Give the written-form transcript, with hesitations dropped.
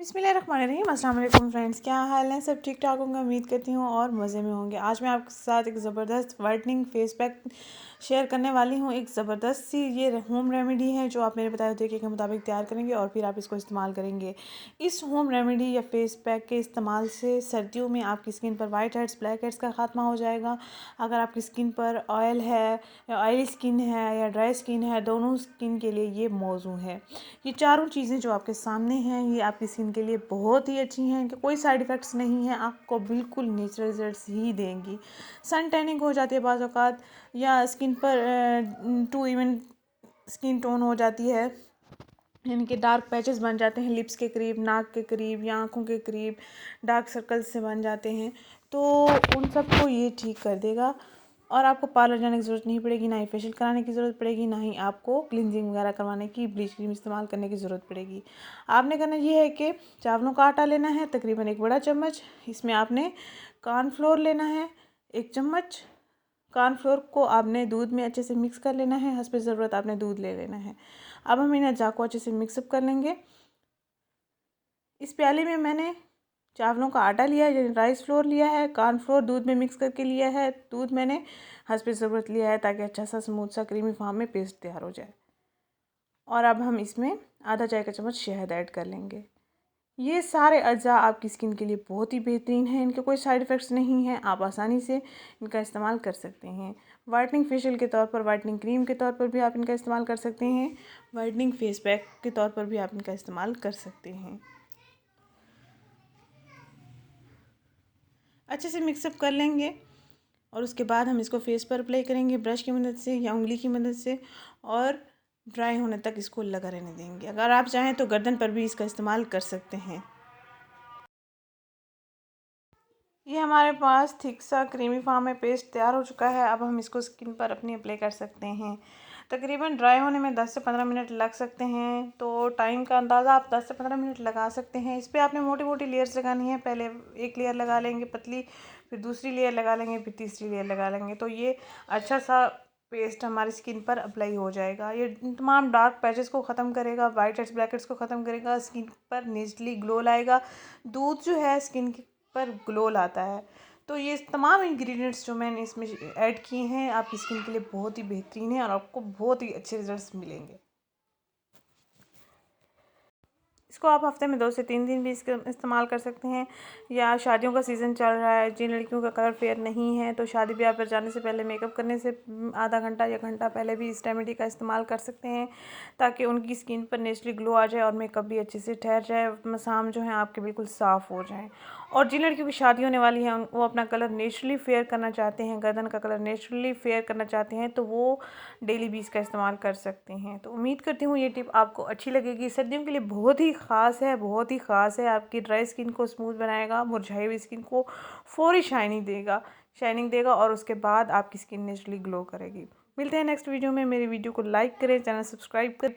बिस्मिल्लाहिर्रहमानिर्रहीम। अस्सलाम वालेकुम फ्रेंड्स, क्या हाल है? सब ठीक ठाक होंगे, उम्मीद करती हूँ, और मज़े में होंगे। आज मैं आपके साथ एक ज़बरदस्त वाइटनिंग फेस पैक शेयर करने वाली हूँ। एक ज़बरदस्त सी ये होम रेमेडी है जो आप मेरे बताए हुए तरीके के मुताबिक तैयार करेंगे और फिर आप इसको इस्तेमाल करेंगे। इस होम रेमेडी या फेस पैक के इस्तेमाल से सर्दियों में आपकी स्किन पर वाइट हेड्स, ब्लैक हेड्स का खात्मा हो जाएगा। अगर आपकी स्किन पर ऑयल है या ऑयली स्किन है या ड्राई स्किन है, दोनों स्किन के लिए ये मौजू है। ये चारों चीज़ें जो आपके सामने हैं ये आपकी स्किन के लिए बहुत ही अच्छी हैं, इनके कोई साइड इफ़ेक्ट्स नहीं हैं, आपको बिल्कुल नेचुरल रिजल्ट्स ही देंगी। सन टैनिंग हो जाती है बाज़ औक़ात, या स्किन पर टू इवन स्किन टोन हो जाती है, यानी कि डार्क पैचेस बन जाते हैं लिप्स के करीब, नाक के करीब या आँखों के करीब डार्क सर्कल्स से बन जाते हैं, तो उन सबको ये ठीक कर देगा। और आपको पार्लर जाने की ज़रूरत नहीं पड़ेगी, ना ही फेशियल कराने की ज़रूरत पड़ेगी, ना ही आपको क्लिनजिंग वगैरह करवाने की, ब्लीच क्रीम इस्तेमाल करने की ज़रूरत पड़ेगी। आपने करना ये है कि चावलों का आटा लेना है तकरीबन 1 बड़ा चम्मच। इसमें आपने कॉर्नफ्लोर लेना है 1 चम्मच। कॉर्नफ्लोर को आपने दूध में अच्छे से मिक्स कर लेना है, हस्ब ज़रूरत आपने दूध ले लेना है। अब हम इन अज्जा को अच्छे से मिक्सअप कर लेंगे। इस प्याले में मैंने चावलों का आटा लिया है, यानी राइस फ्लोर लिया है, कॉर्नफ्लोर दूध में मिक्स करके लिया है, दूध मैंने हस्ब ज़रूरत लिया है ताकि अच्छा सा स्मूथ सा क्रीमी फॉर्म में पेस्ट तैयार हो जाए। और अब हम इसमें आधा चाय का चम्मच शहद ऐड कर लेंगे। ये सारे अज्जा आपकी स्किन के लिए बहुत ही बेहतरीन हैं, इनके कोई साइड इफ़ेक्ट्स नहीं हैं, आप आसानी से इनका इस्तेमाल कर सकते हैं। वाइटनिंग फेशियल के तौर पर, वाइटनिंग क्रीम के तौर पर भी आप इनका इस्तेमाल कर सकते हैं, वाइटनिंग फेस पैक के तौर पर भी आप इनका इस्तेमाल कर सकते हैं। अच्छे से मिक्सअप कर लेंगे और उसके बाद हम इसको फेस पर अप्लाई करेंगे ब्रश की मदद से या उंगली की मदद से, और ड्राई होने तक इसको लगा रहने देंगे। अगर आप चाहें तो गर्दन पर भी इसका इस्तेमाल कर सकते हैं। ये हमारे पास थिक सा क्रीमी फॉर्म में पेस्ट तैयार हो चुका है। अब हम इसको स्किन पर अपनी अप्लाई कर सकते हैं। तकरीबन ड्राई होने में 10 से 15 मिनट लग सकते हैं, तो टाइम का अंदाज़ा आप 10 से 15 मिनट लगा सकते हैं। इस पर आपने मोटी मोटी लेयर्स लगानी है। पहले एक लेयर लगा लेंगे पतली, फिर दूसरी लेयर लगा लेंगे, फिर तीसरी लेयर लगा लेंगे, तो ये अच्छा सा पेस्ट हमारी स्किन पर अप्लाई हो जाएगा। ये तमाम डार्क पैचेस को ख़त्म करेगा, वाइट हेड्स ब्लैक हेड्स को ख़त्म करेगा, स्किन पर नेचुरली ग्लो लाएगा। दूध जो है स्किन पर ग्लो लाता है। तो ये तमाम इंग्रेडिएंट्स जो मैंने इसमें ऐड किए हैं आपकी स्किन के लिए बहुत ही बेहतरीन है और आपको बहुत ही अच्छे रिजल्ट्स मिलेंगे। इसको आप हफ्ते में 2 से 3 दिन भी इसका इस्तेमाल कर सकते हैं। या शादियों का सीज़न चल रहा है, जिन लड़कियों का कलर फेयर नहीं है, तो शादी ब्याह पर जाने से पहले, मेकअप करने से आधा घंटा या घंटा पहले भी इस रेमेडी का इस्तेमाल कर सकते हैं, ताकि उनकी स्किन पर नेचुरली ग्लो आ जाए और मेकअप भी अच्छे से ठहर जाए, मसाम जो हैं आपके बिल्कुल साफ़ हो जाएँ। और जिन लड़कियों की शादी होने वाली है वो अपना कलर नेचुरली फेयर करना चाहते हैं, गर्दन का कलर नेचुरली फेयर करना चाहते हैं, तो वो डेली भी इसका इस्तेमाल कर सकते हैं। तो उम्मीद करती हूँ ये टिप आपको अच्छी लगेगी। सर्दियों के लिए बहुत ही ख़ास है, बहुत ही ख़ास है। आपकी ड्राई स्किन को स्मूथ बनाएगा, मुरझाई हुई स्किन को फौरी शाइनिंग देगा और उसके बाद आपकी स्किन नेचुरली ग्लो करेगी। मिलते हैं नेक्स्ट वीडियो में। मेरी वीडियो को लाइक करें, चैनल सब्सक्राइब करें।